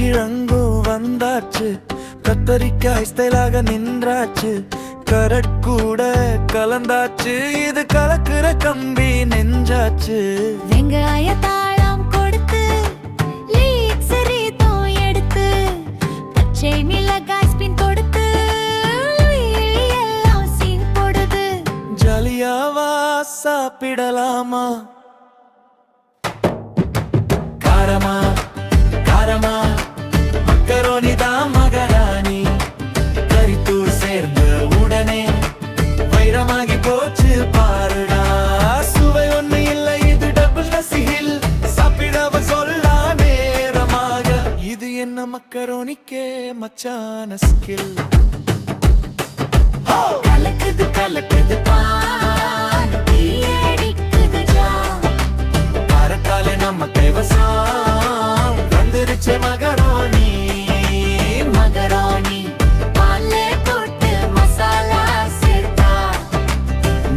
உருளைக்கிழங்கு வந்தாச்சு, கத்தரிக்காய் ஸ்டைலாக நின்றாச்சு, கரட் கூட கலந்தாச்சு, இது கலக்குற கம்பி நெஞ்சாச்சு. வெங்காய தாளம் கொடுத்து லீக்ஸ் ரீதம் எடுத்து பச்சை மிளகாய் ஸ்பின் கொடுத்து எல்லாம் சீன் போடுது. ஜாலியாவா சாப்பிடலாமா? காரமா காரமா மக்கரோனி தான் மகாராணி, கரித்தூள் சேர்ந்த உடனே வைரமாகி போச்சு பாருடா. சுவை ஒண்ணு இல்லை, இது டபுள் ரசிகில், சாப்பிடவ சொல்லா நேரமாக. இது என்ன மக்கரோனிக்கே மச்சான ஸ்கில். கலக்குது கலக்குது பான் தீயடிக்குது ஜாம், காரத்தாலே நம்ம கைவசம் வந்துருச்சு மகாராணி. மகாராணி பால்லே போட்டு மசாலா சேர்த்தா,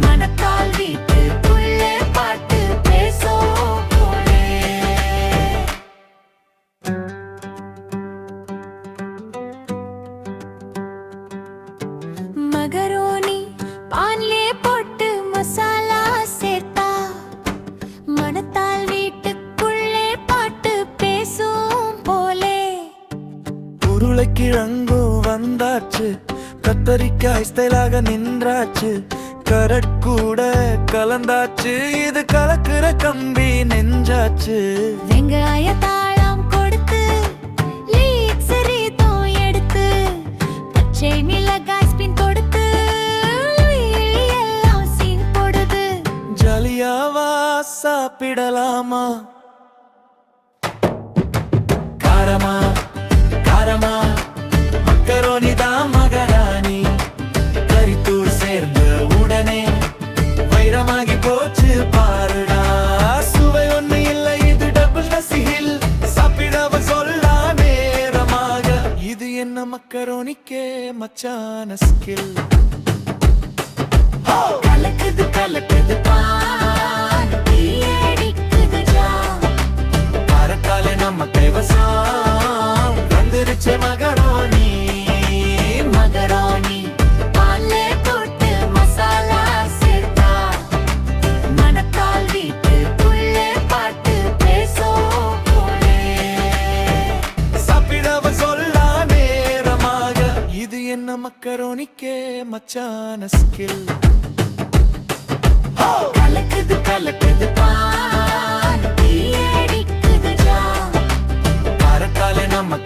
மணக்கால் வீட்டுக்குள்ளே பாட்டு பேசோ போலே. மகாராணி பால்லே போட்டு மசாலா சேர்த்தா, மணத்தால் வீட்டுக்குள்ளே பாட்டு பேசும் போலே. உருளைக்கிழங்கு வந்தாச்சு, கத்தரிக்காய் ஸ்டைலாக நின்றாச்சு, கரட் கூட கலந்தாச்சு, இது கலக்குற கம்பி நெஞ்சாச்சு. வெங்காய தாளம் கொடுத்து லீக்ஸ் ரீதம் எடுத்து பச்சை மிளகாய் ஸ்பின் கொடுத்து எல்லாம் சீன் போடுது. ஜாலியாவா சாப்பிடலாமா? காரமா காரமா மக்கரோனி தான் மகாராணி, கரித்தூள் சேர்ந்த உடனே வைரமாகி போச்சு பாருடா. சுவை ஒண்ணு இல்லை, இது டபுள் ரசிகில், சாப்பிடவ சொல்லா நேரமாக. இது என்ன மக்கரோனிக்கே மச்சான ஸ்கில். கலக்குது கலக்குது பான் தீயடிக்குது ஜாம், காரத்தாலே நம்ம கைவசம் வந்துருச்சு மகாராணி. மகாராணி பால்லே போட்டு மசாலா சேர்த்தா, மணக்கால் வீட்டுக்குள்ளே பாட்டு பேசோ போலே. சாப்பிடவ சொல்லா நேரமாக. இது என்ன மக்கரோனிக்கே மச்சான ஸ்கில். கலக்குது கலக்குது பான் தீயடிக்குது ஜாம், காரத்தாலே நம்ம